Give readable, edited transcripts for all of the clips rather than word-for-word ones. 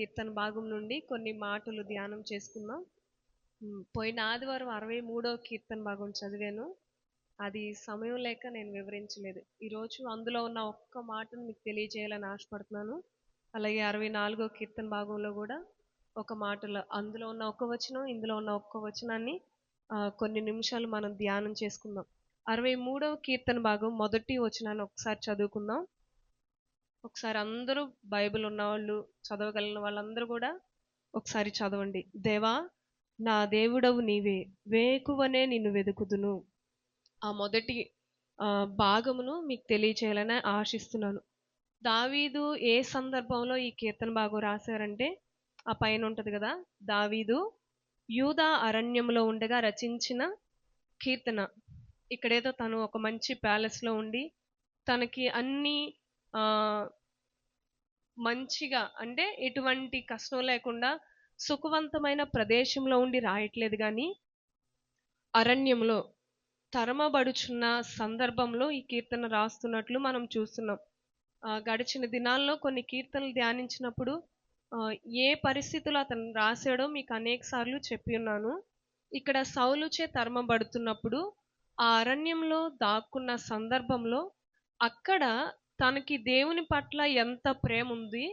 కీర్తన భాగం నుండి కొన్ని మాటలు ధ్యానం చేసుకుందాం. పోయిన ఆదివారం 63వ కీర్తన భాగం చదివాను. అది సమయం లేక నేను వివరించలేదు. ఈరోజు అందులో ఉన్న ఒక్క మాటను మీకు తెలియజేయాలని ఆశపడుతున్నాను. అలాగే 64వ కీర్తన భాగంలో కూడా ఒక మాటలో అందులో ఉన్న ఒక్క వచనం, ఇందులో ఉన్న ఒక్క వచనాన్ని కొన్ని నిమిషాలు మనం ధ్యానం చేసుకుందాం. 63వ కీర్తన భాగం మొదటి వచనాన్ని ఒకసారి చదువుకుందాం. ఒకసారి అందరూ బైబిల్ ఉన్నవాళ్ళు, చదవగలిగిన వాళ్ళందరూ కూడా ఒకసారి చదవండి. దేవా, నా దేవుడవు నీవే, వేకువనే నిన్ను వెతుకుదును. ఆ మొదటి భాగమును మీకు తెలియచేయాలని ఆశిస్తున్నాను. దావీదు ఏ సందర్భంలో ఈ కీర్తన భాగం రాశారంటే, ఆ పైన ఉంటది కదా, దావీదు యూదా అరణ్యంలో ఉండగా రచించిన కీర్తన. ఇక్కడేదో తను ఒక మంచి ప్యాలెస్లో ఉండి తనకి అన్ని మంచిగా, అంటే ఎటువంటి కష్టం లేకుండా సుఖవంతమైన ప్రదేశంలో ఉండి రాయట్లేదు, కానీ అరణ్యంలో తరమబడుచున్న సందర్భంలో ఈ కీర్తన రాస్తున్నట్లు మనం చూస్తున్నాం. గడిచిన దినాల్లో కొన్ని కీర్తనలు ధ్యానించినప్పుడు ఏ పరిస్థితులు అతను రాశాడో మీకు అనేక సార్లు చెప్పి ఉన్నాను. ఇక్కడ సౌలుచే తరమబడుతున్నప్పుడు ఆ అరణ్యంలో దాక్కున్న సందర్భంలో అక్కడ తనకి దేవుని పట్ల ఎంత ప్రేమ ఉంది,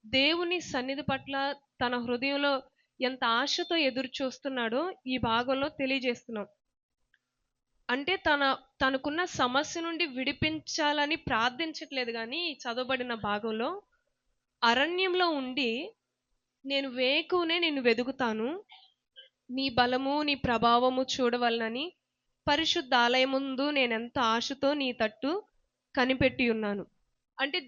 దేవుని సన్నిధి పట్ల తన హృదయంలో ఎంత ఆశతో ఎదురు చూస్తున్నాడో ఈ భాగంలో తెలియజేస్తున్నాం. అంటే తనకున్న సమస్య నుండి విడిపించాలని ప్రార్థించట్లేదు, కానీ ఈ చదవబడిన భాగంలో అరణ్యంలో ఉండి నేను వేకువనే నిన్ను వెదుకుతాను, నీ బలము నీ ప్రభావము చూడవలనని పరిశుద్ధ ఆలయముందు నేనెంత ఆశతో నీ తట్టు కనిపెట్టి ఉన్నాను. అంటే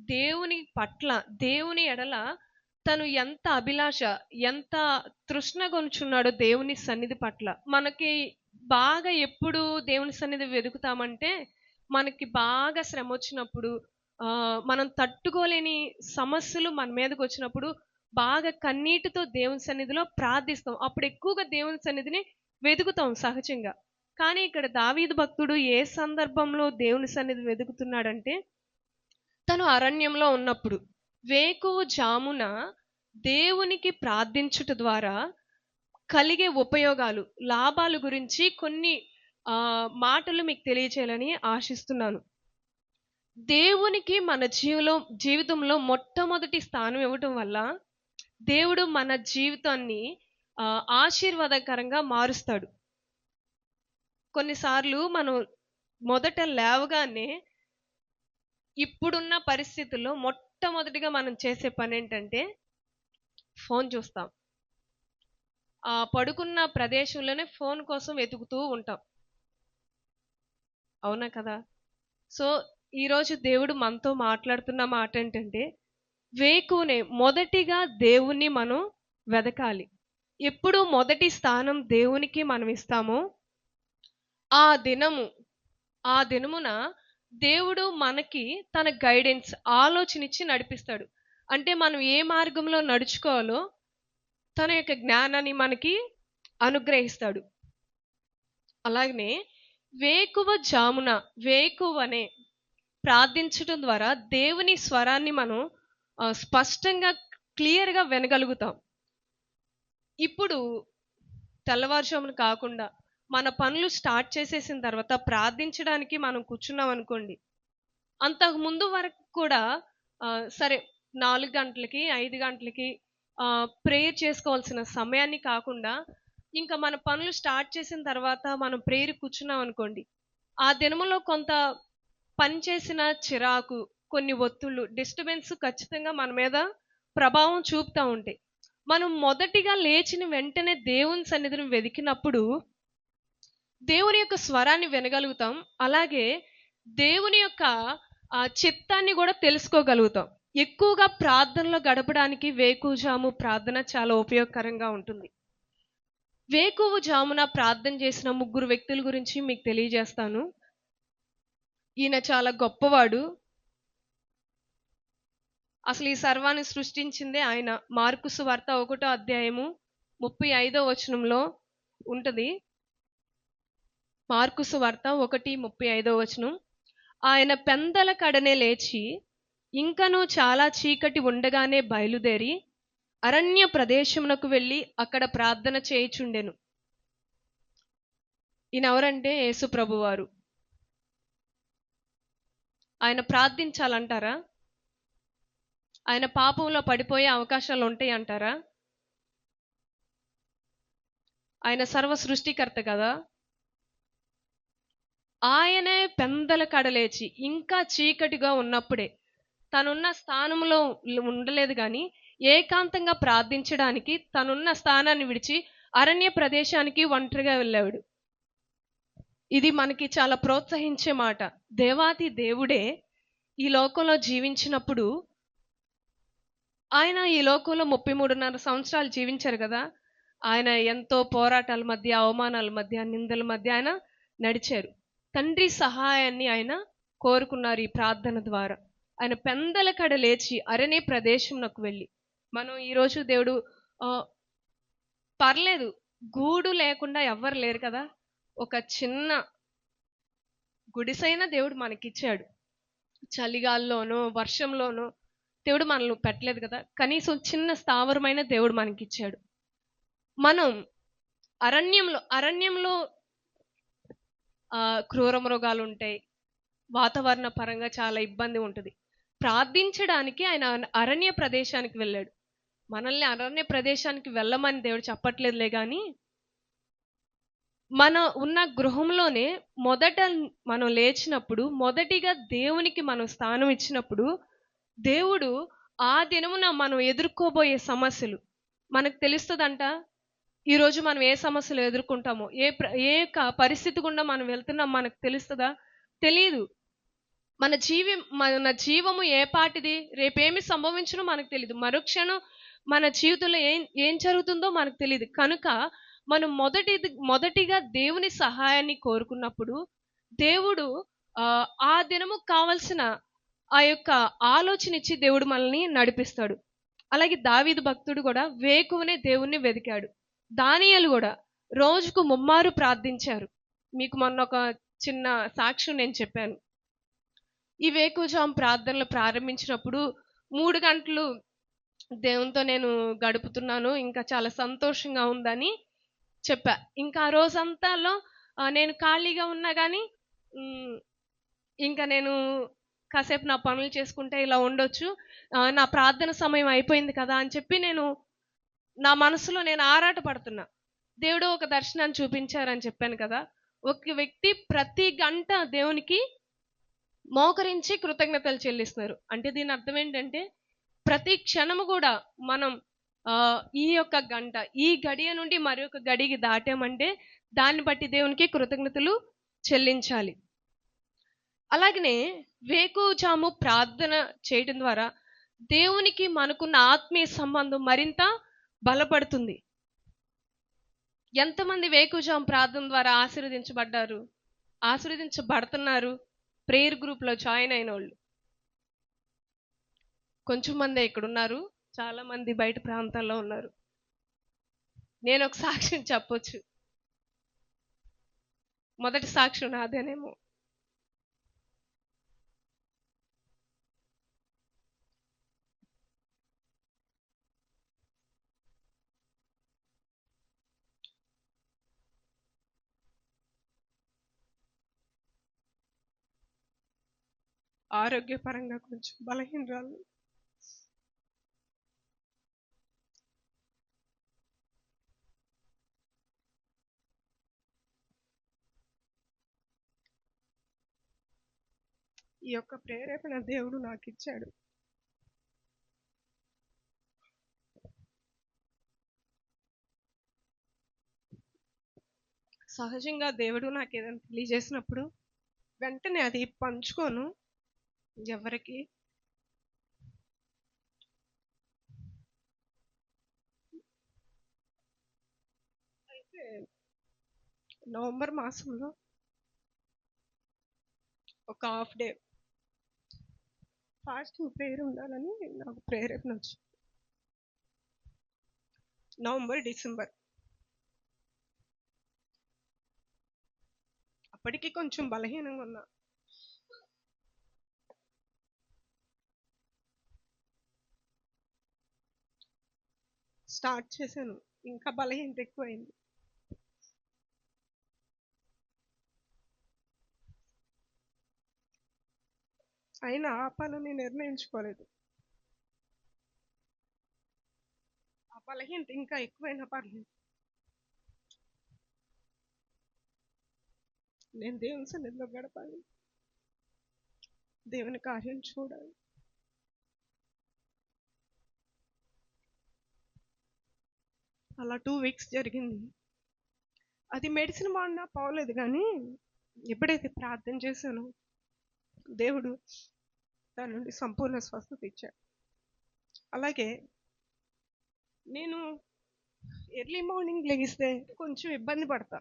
దేవుని పట్ల, దేవుని ఎడల తను ఎంత అభిలాష, ఎంత తృష్ణ గొనుచున్నాడో దేవుని సన్నిధి పట్ల. మనకి బాగా ఎప్పుడు దేవుని సన్నిధి వెతుకుతామంటే, మనకి బాగా శ్రమ వచ్చినప్పుడు, మనం తట్టుకోలేని సమస్యలు మన మీదకి వచ్చినప్పుడు బాగా కన్నీటితో దేవుని సన్నిధిలో ప్రార్థిస్తాం. అప్పుడు ఎక్కువగా దేవుని సన్నిధిని వెతుకుతాం సహజంగా. కానీ ఇక్కడ దావీదు భక్తుడు ఏ సందర్భంలో దేవుని సన్నిధి వెతుకుతున్నాడంటే, తను అరణ్యంలో ఉన్నప్పుడు వేకువ జామున దేవునికి ప్రార్థించుట ద్వారా కలిగే ఉపయోగాలు, లాభాల గురించి కొన్ని మాటలు మీకు తెలియచేయాలని ఆశిస్తున్నాను. దేవునికి మన జీవితంలో మొట్టమొదటి స్థానం ఇవ్వటం వల్ల దేవుడు మన జీవితాన్ని ఆశీర్వాదకరంగా మారుస్తాడు. కొన్నిసార్లు మనం మొదట లేవగానే ఇప్పుడున్న పరిస్థితుల్లో మొట్టమొదటిగా మనం చేసే పని ఏంటంటే ఫోన్ చూస్తాం. పడుకున్న ప్రదేశంలోనే ఫోన్ కోసం వెతుకుతూ ఉంటాం. అవునా కదా? సో ఈరోజు దేవుడు మనతో మాట్లాడుతున్న మాట ఏంటంటే, వేకువనే మొదటిగా దేవుణ్ణి మనం వెదకాలి. ఎప్పుడు మొదటి స్థానం దేవునికి మనం ఇస్తామో ఆ దినమున దేవుడు మనకి తన గైడెన్స్, ఆలోచనిచ్చి నడిపిస్తాడు. అంటే మనం ఏ మార్గంలో నడుచుకోవాలో తన యొక్క జ్ఞానాన్ని మనకి అనుగ్రహిస్తాడు. అలాగనే వేకువనే ప్రార్థించడం ద్వారా దేవుని స్వరాన్ని మనం స్పష్టంగా, క్లియర్గా వినగలుగుతాం. ఇప్పుడు తెల్లవారుజామున కాకుండా మన పనులు స్టార్ట్ చేసేసిన తర్వాత ప్రార్థించడానికి మనం కూర్చున్నాం అనుకోండి, అంతకు ముందు వరకు కూడా సరే 4 గంటలకి 5 గంటలకి ప్రేయర్ చేసుకోవాల్సిన సమయాన్ని కాకుండా ఇంకా మన పనులు స్టార్ట్ చేసిన తర్వాత మనం ప్రేయర్ కూర్చున్నాం అనుకోండి, ఆ దినములో కొంత పని చేసిన చిరాకు, కొన్ని ఒత్తిళ్ళు, డిస్టర్బెన్స్ ఖచ్చితంగా మన మీద ప్రభావం చూపుతూ ఉంటాయి. మనం మొదటిగా లేచిన వెంటనే దేవుని సన్నిధిని వెతికినప్పుడు దేవుని యొక్క స్వరాన్ని వినగలుగుతాం. అలాగే దేవుని యొక్క చిత్తాన్ని కూడా తెలుసుకోగలుగుతాం. ఎక్కువగా ప్రార్థనలో గడపడానికి వేకువజాము ప్రార్థన చాలా ఉపయోగకరంగా ఉంటుంది. వేకువజామున ప్రార్థన చేసిన 3 వ్యక్తుల గురించి మీకు తెలియజేస్తాను. ఈయన చాలా గొప్పవాడు. అసలు ఈ సర్వాన్ని సృష్టించిందే ఆయన. మార్కు సువార్త 1వ అధ్యాయము 35వ వచనంలో ఉంటది. మార్కు సువార్త 1:35 వచనం. ఆయన పెందల కడనే లేచి ఇంకను చాలా చీకటి ఉండగానే బయలుదేరి అరణ్య ప్రదేశమునకు వెళ్ళి అక్కడ ప్రార్థన చేయుచుండెను. ఈయనెవరంటే యేసు ప్రభువారు. ఆయన ప్రార్థించాలంటారా? ఆయన పాపంలో పడిపోయే అవకాశాలు ఉంటాయి అంటారా? ఆయన సర్వ సృష్టికర్త కదా. ఆయనే పెందల కడలేచి ఇంకా చీకటిగా ఉన్నప్పుడే తనున్న స్థానంలో ఉండలేదు కానీ ఏకాంతంగా ప్రార్థించడానికి తనున్న స్థానాన్ని విడిచి అరణ్య ప్రదేశానికి ఒంటరిగా వెళ్ళాడు. ఇది మనకి చాలా ప్రోత్సహించే మాట. దేవాతి దేవుడే ఈ లోకంలో జీవించినప్పుడు, ఆయన ఈ లోకంలో 33.5 సంవత్సరాలు జీవించారు కదా. ఆయన ఎంతో పోరాటాల మధ్య, అవమానాల మధ్య, నిందల మధ్య ఆయన నడిచారు. తండ్రి సహాయాన్ని ఆయన కోరుకున్నారు ఈ ప్రార్థన ద్వారా. ఆయన పెందల కడ లేచి అరణ్య ప్రదేశంలోకి వెళ్ళి, మనం ఈరోజు దేవుడు పర్లేదు గూడు లేకుండా ఎవ్వరు లేరు కదా, ఒక చిన్న గుడిసైన దేవుడు మనకిచ్చాడు. చలిగాల్లోనో వర్షంలోనో దేవుడు మనల్ని పెట్టలేదు కదా, కనీసం చిన్న స్థావరమైన దేవుడు మనకిచ్చాడు. మనం అరణ్యంలో క్రూర మృగాలు ఉంటాయి, వాతావరణ పరంగా చాలా ఇబ్బంది ఉంటుంది. ప్రార్థించడానికి ఆయన అరణ్య ప్రదేశానికి వెళ్ళాడు. మనల్ని అరణ్య ప్రదేశానికి వెళ్ళమని దేవుడు చెప్పట్లేదులే కానీ, మన ఉన్న గృహంలోనే మొదట మనం లేచినప్పుడు మొదటిగా దేవునికి మనం స్థానం ఇచ్చినప్పుడు, దేవుడు ఆ దినమున మనం ఎదుర్కోబోయే సమస్యలు మనకు తెలుస్తుందంట. ఈరోజు మనం ఏ సమస్యలు ఎదుర్కొంటామో, ఏ పరిస్థితి గుండా మనం వెళ్తున్నాం మనకు తెలుస్తుందా? తెలీదు. మన జీవము ఏ పాటిది, రేపేమి సంభవించునో మనకు తెలియదు. మరుక్షణం మన జీవితంలో ఏం జరుగుతుందో మనకు తెలియదు. కనుక మనం మొదటిగా దేవుని సహాయాన్ని కోరుకున్నప్పుడు దేవుడు ఆ దినము కావలసిన ఆ యొక్క ఆలోచన ఇచ్చి దేవుడు మనల్ని నడిపిస్తాడు. అలాగే దావీదు భక్తుడు కూడా వేకువనే దేవుణ్ణి వెతికాడు. దానియేలు కూడా రోజుకు 3 మారు ప్రార్థించారు. మీకు మొన్న ఒక చిన్న సాక్ష్యం నేను చెప్పాను. ఈ వేకువజాము ప్రార్థనలు ప్రారంభించినప్పుడు 3 గంటలు దేవునితో నేను గడుపుతున్నాను, ఇంకా చాలా సంతోషంగా ఉందని చెప్పా. ఇంకా ఆ రోజంతాలో నేను ఖాళీగా ఉన్నా కానీ ఇంకా నేను కాసేపు నా పనులు చేసుకుంటే ఇలా ఉండొచ్చు, నా ప్రార్థన సమయం అయిపోయింది కదా అని చెప్పి నా మనసులో నేను ఆరాట పడుతున్నా. దేవుడు ఒక దర్శనాన్ని చూపించారని చెప్పాను కదా. ఒక వ్యక్తి ప్రతి గంట దేవునికి మోకరించి కృతజ్ఞతలు చెల్లిస్తున్నారు. అంటే దీని అర్థం ఏంటంటే, ప్రతి క్షణము కూడా మనం ఈ యొక్క గంట, ఈ గడియ నుండి మరొక గడికి దాటామంటే దాన్ని బట్టి దేవునికి కృతజ్ఞతలు చెల్లించాలి. అలాగనే వేకువజాము ప్రార్థన చేయడం ద్వారా దేవునికి మనకున్న ఆత్మీయ సంబంధం మరింత బలపడుతుంది. ఎంతమంది వేకువజాము ప్రార్థన ద్వారా ఆశీర్వదించబడుతున్నారు? ప్రేయర్ గ్రూప్లో జాయిన్ అయిన వాళ్ళు కొంచెం మంది ఇక్కడ ఉన్నారు, చాలా మంది బయట ప్రాంతాల్లో ఉన్నారు. నేను ఒక సాక్ష్యం చెప్పొచ్చు. మొదటి సాక్ష్యం నాదేనేమో. ఆరోగ్యపరంగా కొంచెం బలహీనరాలు. ఈ యొక్క ప్రేరేపణ దేవుడు నాకు ఇచ్చాడు. సహజంగా దేవుడు నాకు ఏదైనా తెలియజేసినప్పుడు వెంటనే అది పంచుకోను ఎవరికి. అయితే నవంబర్ మాసంలో ఒక హాఫ్ డే ఫాస్టింగ్ ప్రేయర్ ఉండాలని నాకు ప్రేరేపణ వచ్చింది. నవంబర్, డిసెంబర్ అప్పటికి కొంచెం బలహీనంగా ఉన్నా. స్టార్ట్ చేశాను. ఇంకా బలహీనత ఎక్కువైంది. అయినా ఆపాలని నిర్ణయించుకోలేదు. ఆ బలహీనత ఇంకా ఎక్కువైనా పర్లేదు, నేను దేవుని సన్నిధిలో గడపాలి, దేవుని కార్యం చూడాలి. అలా 2 వీక్స్ జరిగింది. అది మెడిసిన్ వాడినా పోలేదు, కానీ ఎప్పుడైతే ప్రార్థన చేశానో దేవుడు దాని నుండి సంపూర్ణ స్వస్థత ఇచ్చాడు. అలాగే నేను ఎర్లీ మార్నింగ్ లెగిస్తే కొంచెం ఇబ్బంది పడతా.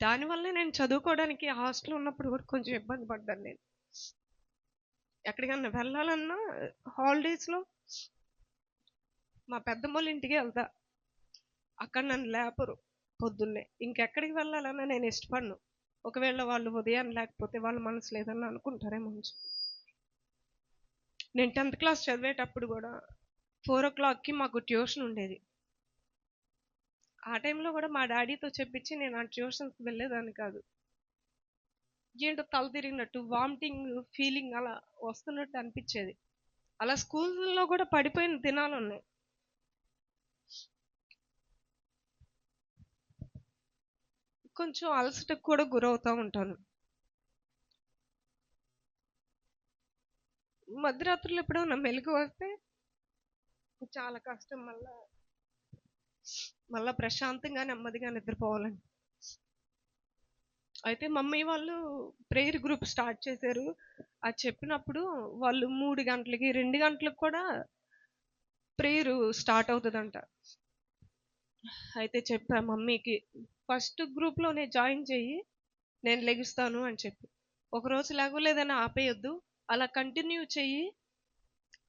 దానివల్ల నేను చదువుకోవడానికి హాస్టల్ ఉన్నప్పుడు కూడా కొంచెం ఇబ్బంది పడ్డాను. నేను ఎక్కడికన్నా వెళ్ళాలన్నా హాలిడేస్లో మా పెద్దమ్మోళ్ళ ఇంటికి వెళ్తా. అక్కడ నన్ను లేపరు పొద్దున్నే. ఇంకెక్కడికి వెళ్ళాలన్నా నేను ఇష్టపడను. ఒకవేళ వాళ్ళు ఉదయం లేకపోతే వాళ్ళ మనసు లేదన్నా అనుకుంటారేమో. నేను 10th క్లాస్ చదివేటప్పుడు కూడా 4 o'clockకి మాకు ట్యూషన్ ఉండేది. ఆ టైంలో కూడా మా డాడీతో చెప్పించి నేను ఆ ట్యూషన్స్కి వెళ్ళేదాన్ని కాదు. ఏంటో తల తిరిగినట్టు, వామిటింగ్ ఫీలింగ్ అలా వస్తున్నట్టు అనిపించేది. అలా స్కూల్లో కూడా పడిపోయిన దినాలు ఉన్నాయి. కొంచెం అలసటకు కూడా గురవుతూ ఉంటాను. మధ్యరాత్రులు ఎప్పుడైనా మెలకు వస్తే చాలా కష్టం. మళ్ళా ప్రశాంతంగా నెమ్మదిగా నిద్రపోవాలని. అయితే మమ్మీ వాళ్ళు ప్రేయర్ గ్రూప్ స్టార్ట్ చేశారు. అది చెప్పినప్పుడు వాళ్ళు 3 గంటలకి 2 గంటలకు కూడా ప్రేయర్ స్టార్ట్ అవుతుందంట. అయితే చెప్పా మమ్మీకి, ఫస్ట్ గ్రూప్లోనే జాయిన్ చెయ్యి, నేను లెగుస్తాను అని చెప్పి. ఒకరోజు లేగలేదని ఆపేయొద్దు, అలా కంటిన్యూ చెయ్యి,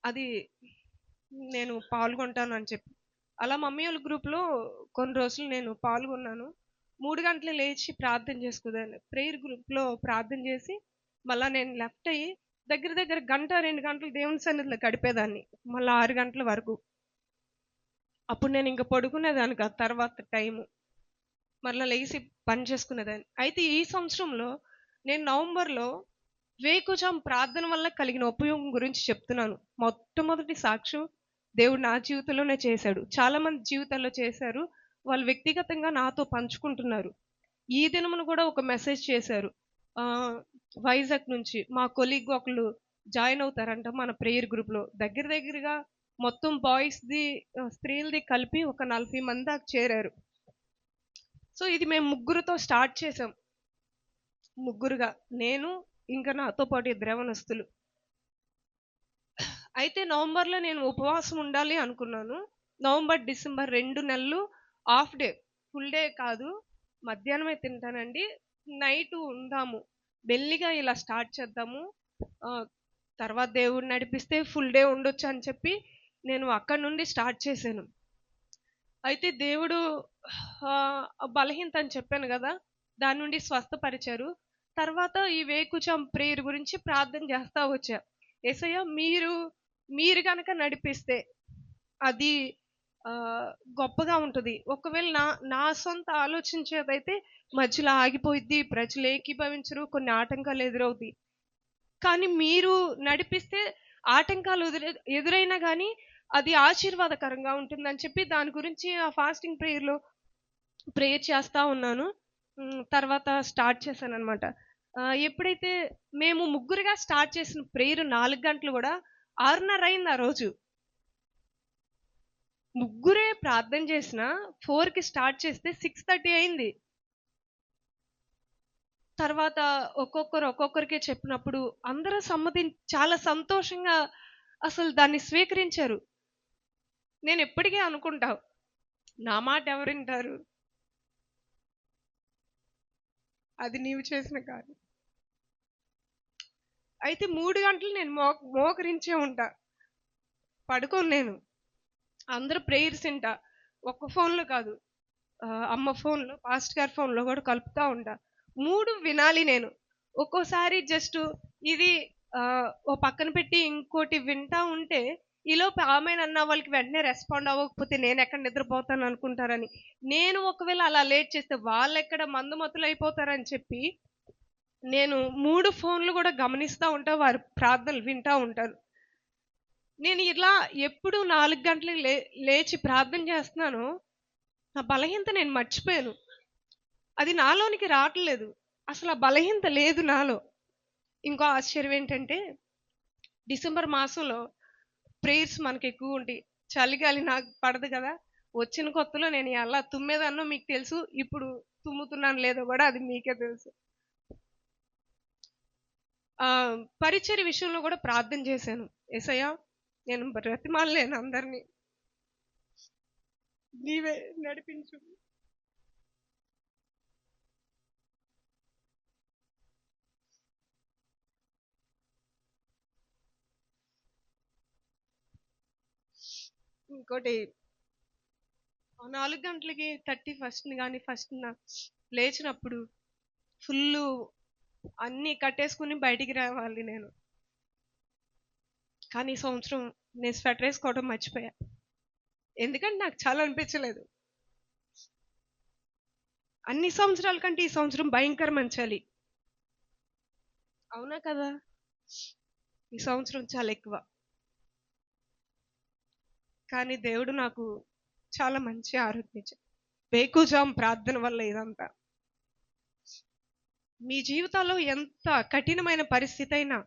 అది నేను పాల్గొంటాను అని చెప్పి. అలా మమ్మీ వాళ్ళ గ్రూప్లో కొన్ని రోజులు నేను పాల్గొన్నాను. 3 గంటలు లేచి ప్రార్థన చేసుకునేదాన్ని. ప్రేయర్ గ్రూప్లో ప్రార్థన చేసి మళ్ళీ నేను లెఫ్ట్ అయ్యి దగ్గర దగ్గర 1-2 గంటలు దేవుని సన్నిధిలో గడిపేదాన్ని, మళ్ళీ 6 గంటల వరకు. అప్పుడు నేను ఇంకా పడుకునేదాన్ని కాదు. తర్వాత టైము మళ్ళీ లేచి పని చేసుకునేదాన్ని. అయితే ఈ సంవత్సరంలో నేను నవంబర్లో వేకుజాం ప్రార్థన వల్ల కలిగిన ఉపయోగం గురించి చెప్తున్నాను. మొట్టమొదటి సాక్ష్యం దేవుడు నా జీవితంలోనే చేశాడు. చాలా మంది జీవితాల్లో చేశారు. వాళ్ళు వ్యక్తిగతంగా నాతో పంచుకుంటున్నారు. ఈ దినమును కూడా ఒక మెసేజ్ చేశారు. వైజాగ్ నుంచి మా కొలీగ్ ఒకళ్ళు జాయిన్ అవుతారంట మన ప్రేయర్ గ్రూప్లో. దగ్గరగా మొత్తం బాయ్స్ది స్త్రీలది కలిపి ఒక 40 మంది దాకా చేరారు. సో ఇది మేము ముగ్గురుతో స్టార్ట్ చేసాం. ముగ్గురుగా, నేను ఇంకా నాతో పాటు 2 యవ్వనస్తులు. అయితే నవంబర్లో నేను ఉపవాసం ఉండాలి అనుకున్నాను. నవంబర్, డిసెంబర్ 2 నెలలు హాఫ్ డే, ఫుల్ డే కాదు, మధ్యాహ్నమే తింటానండి. నైట్ ఉందాము, మెల్లిగా ఇలా స్టార్ట్ చేద్దాము, తర్వాత దేవుడు నడిపిస్తే ఫుల్ డే ఉండొచ్చు అని చెప్పి నేను అక్కడి నుండి స్టార్ట్ చేశాను. అయితే దేవుడు బలహీనత అని చెప్పాను కదా, దాని నుండి స్వస్థపరిచారు. తర్వాత ఈ వేకుజాం ప్రేయర్ గురించి ప్రార్థన చేస్తా వచ్చా. యేసయ్య మీరు కనుక నడిపిస్తే అది గొప్పగా ఉంటుంది. ఒకవేళ నా సొంత ఆలోచించేదైతే మధ్యలో ఆగిపోయిద్ది, ప్రజలు ఏకీభవించరు, కొన్ని ఆటంకాలు ఎదురవుతాయి. కానీ మీరు నడిపిస్తే ఆటంకాలు ఎదురైనా కానీ అది ఆశీర్వాదకరంగా ఉంటుందని చెప్పి దాని గురించి ఆ ఫాస్టింగ్ ప్రేయర్లో ప్రేయర్ చేస్తూ ఉన్నాను. తర్వాత స్టార్ట్ చేశాను అనమాట. ఎప్పుడైతే మేము ముగ్గురుగా స్టార్ట్ చేసిన ప్రేయర్ 4 గంటలు కూడా 6:30 అయింది ఆ రోజు. ముగ్గురే ప్రార్థన చేసిన 4కి స్టార్ట్ చేస్తే 6:30 అయింది. తర్వాత ఒక్కొక్కరికే చెప్పినప్పుడు అందరూ చాలా సంతోషంగా అసలు దాన్ని స్వీకరించారు. నేను ఎప్పటికీ అనుకుంటా, నా మాట ఎవరు వింటారు, అది నీవు చేసిన కార్యం. అయితే 3 గంటలు నేను మోకరించే ఉంటా, పడుకోను నేను. అందరూ ప్రేయర్స్ వింటా, ఒక్క ఫోన్లో కాదు, అమ్మ ఫోన్లో, పాస్టర్ గారి ఫోన్లో కూడా కలుపుతూ ఉంటా. 3 వినాలి నేను. ఒక్కోసారి జస్ట్ ఇది ఓ పక్కన పెట్టి ఇంకోటి వింటా ఉంటే ఈలోపు ఆమెనన్న వాళ్ళకి వెంటనే రెస్పాండ్ అవ్వకపోతే నేను ఎక్కడ నిద్రపోతాను అనుకుంటారని, నేను ఒకవేళ అలా లేట్ చేస్తే వాళ్ళెక్కడ మందుమతులు అయిపోతారని చెప్పి నేను 3 ఫోన్లు కూడా గమనిస్తా ఉంటా, వారి ప్రార్థనలు వింటా ఉంటాను. నేను ఇలా ఎప్పుడు 4 గంటలకు లేచి ప్రార్థన చేస్తున్నానో నా బలహీనత నేను మర్చిపోయాను. అది నాలోనికి రావట్లేదు. అసలు ఆ బలహీనత లేదు నాలో. ఇంకో ఆశ్చర్యం ఏంటంటే, డిసెంబర్ మాసంలో ప్రేయర్స్ మనకి ఎక్కువ ఉంటాయి. చలిగాలి నాకు పడదు కదా! వచ్చిన కొత్తలో నేను ఎలా తుమ్మేదాన్నో మీకు తెలుసు. ఇప్పుడు తుమ్ముతున్నాను లేదో కూడా అది మీకే తెలుసు. పరిచర్య విషయంలో కూడా ప్రార్థన చేశాను. యేసయ్యా, నేను బ్రతిమాలలేను అందరినీ, నీవే నడిపించు. ఇంకోటి 4 గంటలకి 31st కానీ ఫస్ట్‌న లేచినప్పుడు ఫుల్లు అన్నీ కట్టేసుకుని బయటికి రావాలి నేను. కానీ ఈ సంవత్సరం నేను స్వెటర్ వేసుకోవడం మర్చిపోయా. ఎందుకంటే నాకు చాలా అనిపించలేదు. అన్ని సంవత్సరాల కంటే ఈ సంవత్సరం భయంకరమైన చలి. అవునా కదా? ఈ సంవత్సరం చాలా ఎక్కువ. కానీ దేవుడు నాకు చాలా మంచి ఆరోగ్యం ఇచ్చాడు. వేకుజాం ప్రార్థన వల్ల ఇదంతా. మీ జీవితాల్లో ఎంత కఠినమైన పరిస్థితి అయినా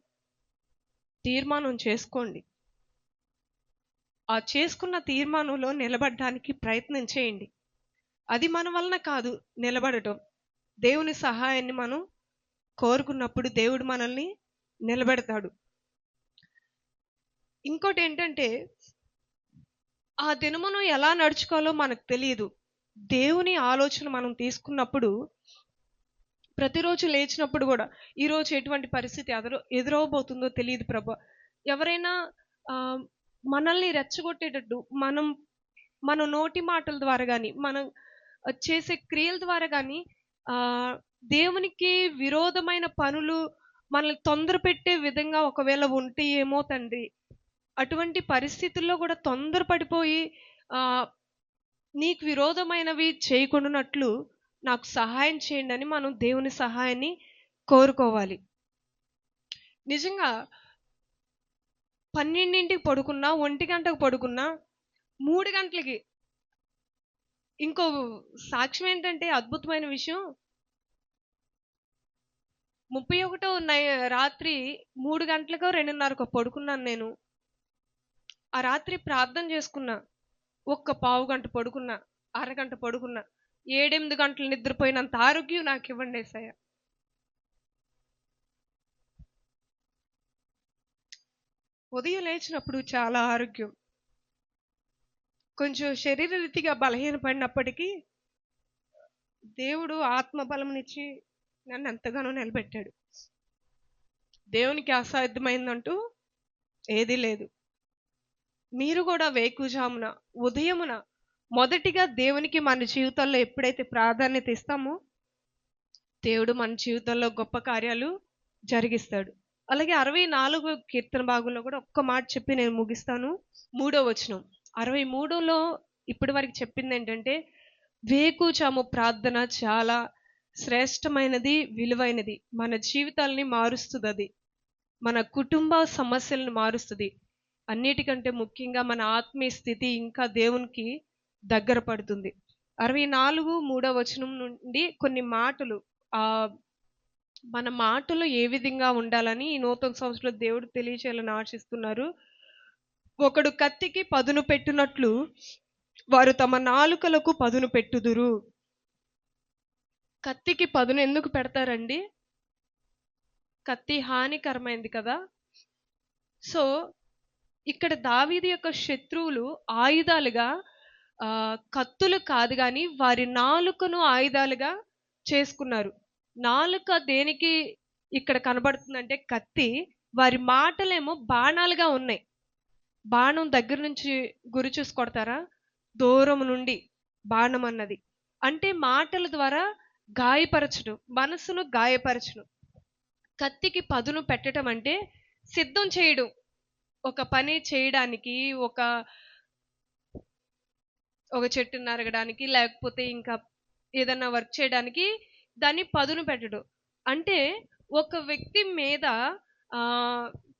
తీర్మానం చేసుకోండి. ఆ చేసుకున్న తీర్మానంలో నిలబడడానికి ప్రయత్నం చేయండి. అది మన వలన కాదు నిలబడటం. దేవుని సహాయాన్ని మనం కోరుకున్నప్పుడు దేవుడు మనల్ని నిలబెడతాడు. ఇంకోటి ఏంటంటే, ఆ దినమును ఎలా నడుచుకోవాలో మనకు తెలియదు. దేవుని ఆలోచన మనం తీసుకున్నప్పుడు ప్రతిరోజు లేచినప్పుడు కూడా ఈరోజు ఎటువంటి పరిస్థితి ఎదురవబోతుందో తెలియదు ప్రభా. ఎవరైనా మనల్ని రెచ్చగొట్టేటట్టు మన నోటి మాటల ద్వారా కానీ, మనం చేసే క్రియల ద్వారా కానీ దేవునికి విరోధమైన పనులు మనల్ని తొందర పెట్టే విధంగా ఒకవేళ ఉంటే ఏమో తండ్రి, అటువంటి పరిస్థితుల్లో కూడా తొందరపడిపోయి నీకు విరోధమైనవి చేయకుండానట్లు నాకు సహాయం చేయండి అని మనం దేవుని సహాయాన్ని కోరుకోవాలి. నిజంగా 12ంటికి పడుకున్నా, 1 గంటకు పడుకున్నా, 3 గంటలకి ఇంకో సాక్ష్యం ఏంటంటే, అద్భుతమైన విషయం, 31వ రాత్రి 3 గంటలకో 2:30కో పడుకున్నాను నేను. ఆ రాత్రి ప్రార్థన చేసుకున్నా. ఒక్క పావు గంట పడుకున్నా, అరగంట పడుకున్నా. 7-8 గంటలు నిద్రపోయినంత ఆరోగ్యం నాకు ఇవ్వండి యేసయ్య. ఉదయం లేచినప్పుడు చాలా ఆరోగ్యం. కొంచెం శరీరరీతిగా బలహీనపడినప్పటికీ దేవుడు ఆత్మబలంనిచ్చి నన్ను ఎంతగానో నిలబెట్టాడు. దేవునికి అసాధ్యమైందంటూ ఏదీ లేదు. మీరు కూడా వేకుజామున, ఉదయమున మొదటిగా దేవునికి మన జీవితాల్లో ఎప్పుడైతే ప్రాధాన్యత ఇస్తామో దేవుడు మన జీవితంలో గొప్ప కార్యాలు జరిగిస్తాడు. అలాగే 64వ కీర్తన భాగంలో కూడా ఒక్క మాట చెప్పి నేను ముగిస్తాను. 3వ వచనం. 63లో ఇప్పటి వరకు చెప్పింది ఏంటంటే, వేకుజాము ప్రార్థన చాలా శ్రేష్టమైనది, విలువైనది. మన జీవితాలని మారుస్తుంది. అది మన కుటుంబ సమస్యలను మారుస్తుంది. అన్నిటికంటే ముఖ్యంగా మన ఆత్మీయ స్థితి ఇంకా దేవునికి దగ్గర పడుతుంది. 64 3వ వచనం నుండి కొన్ని మాటలు, మన మాటలు ఏ విధంగా ఉండాలని ఈ నూతన సంవత్సరంలో దేవుడు తెలియచేయాలని ఆశిస్తున్నారు. ఒకడు కత్తికి పదును పెట్టినట్లు వారు తమ నాలుకలకు పదును పెట్టుదురు. కత్తికి పదును ఎందుకు పెడతారండి? కత్తి హానికరమైంది కదా. సో ఇక్కడ దావీదు యొక్క శత్రువులు ఆయుధాలుగా కత్తులు కాదు కానీ వారి నాలుకను ఆయుధాలుగా చేసుకున్నారు. నాలుక దేనికి ఇక్కడ కనబడుతుందంటే కత్తి, వారి మాటలేమో బాణాలుగా ఉన్నాయి. బాణం దగ్గర నుంచి గురి చూసి కొడతారా? దూరం నుండి బాణం అన్నది అంటే మాటల ద్వారా గాయపరచడం, మనసును గాయపరచడం. కత్తికి పదును పెట్టడం అంటే సిద్ధం చేయడం, ఒక పని చేయడానికి, ఒక ఒక చెట్టు నరగడానికి, లేకపోతే ఇంకా ఏదన్నా వర్క్ చేయడానికి దాన్ని పదును పెట్టడు. అంటే ఒక వ్యక్తి మీద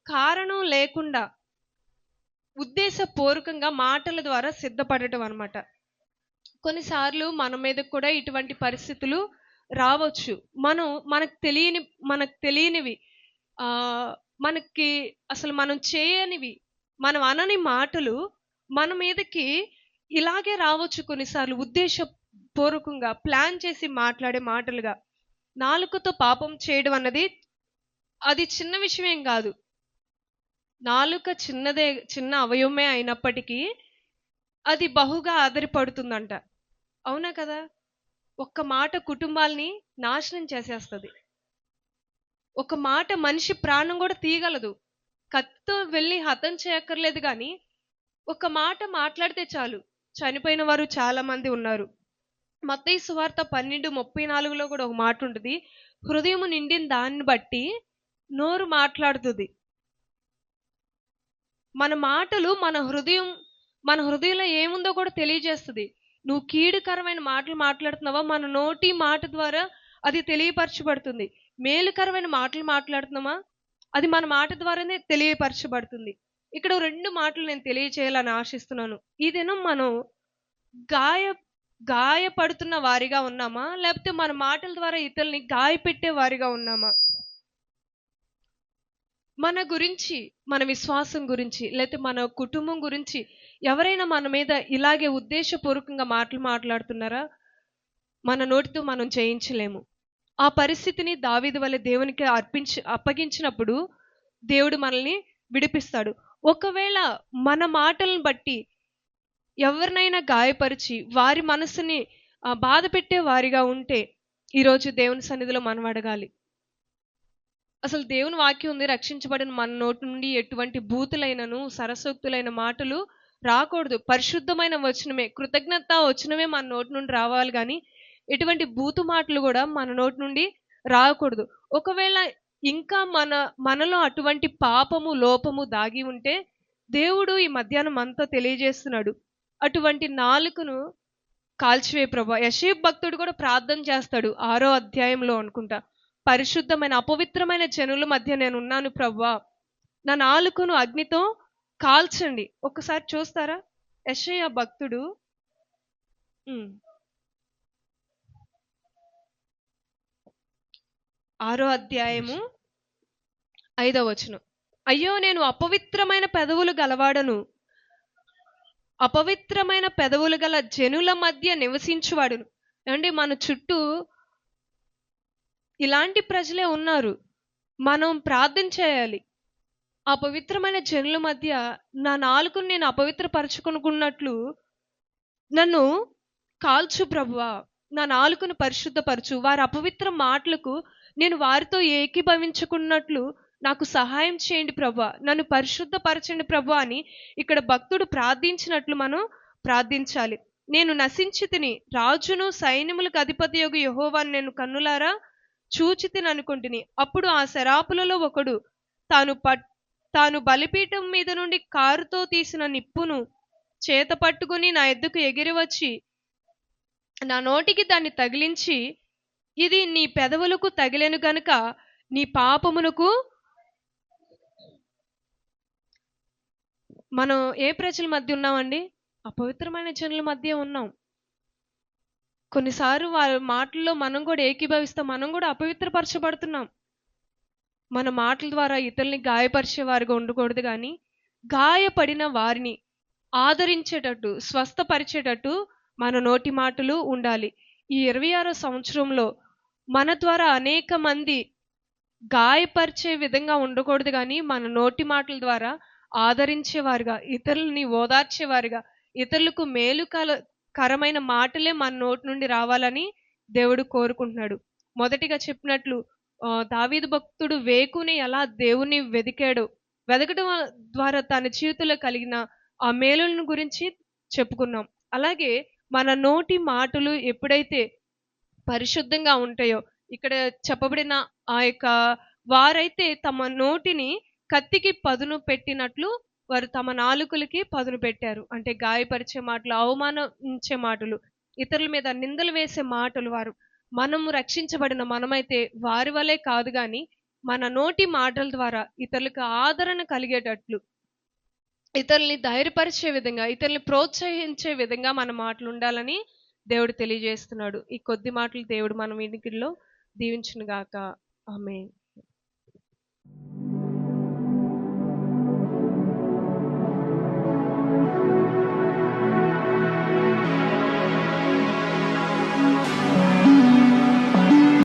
కారణం లేకుండా ఉద్దేశపూర్వకంగా మాటల ద్వారా సిద్ధపడటం అన్నమాట. కొన్నిసార్లు మన మీద కూడా ఇటువంటి పరిస్థితులు రావచ్చు. మనకు తెలియనివి, ఆహ్, మనకి అసలు మనం చేయనివి, మనం అనని మాటలు మన మీదకి ఇలాగే రావచ్చు కొన్నిసార్లు. ఉద్దేశపూర్వకంగా ప్లాన్ చేసి మాట్లాడే మాటలుగా. నాలుకతో పాపం చేయడం అన్నది అది చిన్న విషయమేం గాదు. నాలుక చిన్న అవయవమే అయినప్పటికీ అది బహుగా ఆధారపడుతుందంట. అవునా కదా? ఒక్క మాట కుటుంబాల్ని నాశనం చేసేస్తది. ఒక మాట మనిషి ప్రాణం గూడా తీయగలదు. కత్తితో వెళ్లి హతం చేయక్కర్లేదు గానీ, ఒక మాట మాట్లాడితే చాలు. చనిపోయిన వారు చాలా మంది ఉన్నారు. మత్తయి సువార్త 12:34లో కూడా ఒక మాట ఉంటది. హృదయము నిండిన దాన్ని బట్టి నోరు మాట్లాడుతది. మన మాటలు మన హృదయంలో ఏముందో కూడా తెలియజేస్తది. నువ్వు కీడుకరమైన మాటలు మాట్లాడుతున్నావా, మన నోటి మాట ద్వారా అది తెలియపరచబడుతుంది. మేలుకరమైన మాటలు మాట్లాడుతున్నామా, అది మన మాట ద్వారానే తెలియపరచబడుతుంది. ఇక్కడ 2 మాటలు నేను తెలియచేయాలని ఆశిస్తున్నాను. ఈ దినం మనం గాయ గాయపడుతున్న వారిగా ఉన్నామా, లేకపోతే మన మాటల ద్వారా ఇతరుల్ని గాయపెట్టే వారిగా ఉన్నామా? మన గురించి, మన విశ్వాసం గురించి, లేకపోతే మన కుటుంబం గురించి ఎవరైనా మన మీద ఇలాగే ఉద్దేశపూర్వకంగా మాటలు మాట్లాడుతున్నారా? మన నోటితో మనం జయించలేము. ఆ పరిస్థితిని దావీదు వలె దేవునికి అప్పగించినప్పుడు దేవుడు మనల్ని విడిపిస్తాడు. ఒకవేళ మన మాటలను బట్టి ఎవరినైనా గాయపరిచి వారి మనసుని బాధ పెట్టే వారిగా ఉంటే ఈరోజు దేవుని సన్నిధిలో మనం అడగాలి. అసలు దేవుని వాక్యం ఉంది, రక్షించబడిన మన నోటి నుండి ఎటువంటి బూతులైనను సరసోక్తులైన మాటలు రాకూడదు. పరిశుద్ధమైన వచనమే, కృతజ్ఞత వచనమే మన నోటి నుండి రావాలి కానీ ఎటువంటి బూతు మాటలు కూడా మన నోటి నుండి రాకూడదు. ఒకవేళ ఇంకా మనలో అటువంటి పాపము లోపము దాగి ఉంటే దేవుడు ఈ మధ్యాహ్నం అంతా తెలియజేస్తున్నాడు, అటువంటి నాలుకను కాల్చివే ప్రభా. యెషయా భక్తుడు కూడా ప్రార్థన చేస్తాడు 6వ అధ్యాయంలో అనుకుంటా. పరిశుద్ధమైన అపవిత్రమైన జనుల మధ్య నేను ఉన్నాను ప్రభువా, నా నాలుకను అగ్నితో కాల్చండి. ఒక్కసారి చూస్తారా యెషయా భక్తుడు? 6వ అధ్యాయము 5వ వచనం. అయ్యో నేను అపవిత్రమైన పెదవులు గలవాడను, అపవిత్రమైన పెదవులు గల జనుల మధ్య నివసించువాడును. అంటే మన చుట్టూ ఇలాంటి ప్రజలే ఉన్నారు. మనం ప్రార్థన చేయాలి. ఆ పవిత్రమైన జనుల మధ్య నా నాలుకను నేను అపవిత్రపరచుకున్నట్లు నన్ను కాల్చు ప్రభువా, నా నాలుకను పరిశుద్ధపరచు. వారి అపవిత్ర మాటలకు నేను వారితో ఏకీభవించుకున్నట్లు నాకు సహాయం చేయండి ప్రభువా, నన్ను పరిశుద్ధపరచండి ప్రభువా అని ఇక్కడ భక్తుడు ప్రార్థించినట్లు మనం ప్రార్థించాలి. నేను నశించితిని, రాజును సైన్యములకు అధిపతియగు యెహోవాను నేను కన్నులారా చూచితిని అనుకుంటుని. అప్పుడు ఆ శరాపులలో ఒకడు తాను బలిపీఠం మీద నుండి కారుతో తీసిన నిప్పును చేత పట్టుకుని నా ఎద్దుకు ఎగిరి వచ్చి నా నోటికి దాన్ని తగిలించి, ఇది నీ పెదవులకు తగిలెను గనుక నీ పాపమునకు. మనం ఏ ప్రజల మధ్య ఉన్నామండి? అపవిత్రమైన జనుల మధ్య ఉన్నాం. కొన్నిసార్లు వారి మాటల్లో మనం కూడా ఏకీభవిస్తాం, మనం కూడా అపవిత్రపరచబడుతున్నాం. మన మాటల ద్వారా ఇతరుల్ని గాయపరిచే వారిగా ఉండకూడదు కానీ గాయపడిన వారిని ఆదరించేటట్టు, స్వస్థపరిచేటట్టు మన నోటి మాటలు ఉండాలి. ఈ 26వ సంవత్సరంలో మన ద్వారా అనేక మంది గాయపరిచే విధంగా ఉండకూడదు కానీ మన నోటి మాటల ద్వారా ఆదరించేవారుగా, ఇతరులని ఓదార్చేవారుగా, ఇతరులకు మేలుకరమైన మాటలే మన నోటి నుండి రావాలని దేవుడు కోరుకుంటున్నాడు. మొదటిగా చెప్పినట్లు దావీదు భక్తుడు వేకుని ఎలా దేవుని వెదకడం ద్వారా తన జీవితంలో కలిగిన ఆ మేలులను గురించి చెప్పుకున్నాం. అలాగే మన నోటి మాటలు ఎప్పుడైతే పరిశుద్ధంగా ఉంటాయో, ఇక్కడ చెప్పబడిన ఆ యొక్క వారైతే తమ నోటిని కత్తికి పదును పెట్టినట్లు వారు తమ నాలుకలకి పదును పెట్టారు. అంటే గాయపరిచే మాటలు, అవమానించే మాటలు, ఇతరుల మీద నిందలు వేసే మాటలు. మనము రక్షించబడిన మనమైతే వారి వలె కాదు గాని మన నోటి మాటల ద్వారా ఇతరులకు ఆదరణ కలిగేటట్లు, ఇతరుల్ని ధైర్యపరిచే విధంగా, ఇతరుల్ని ప్రోత్సహించే విధంగా మన మాటలు ఉండాలని దేవుడు తెలియజేస్తున్నాడు. ఈ కొద్ది మాటలు దేవుడు మన వినికిడిలో దీవించును గాక. ఆమేన్.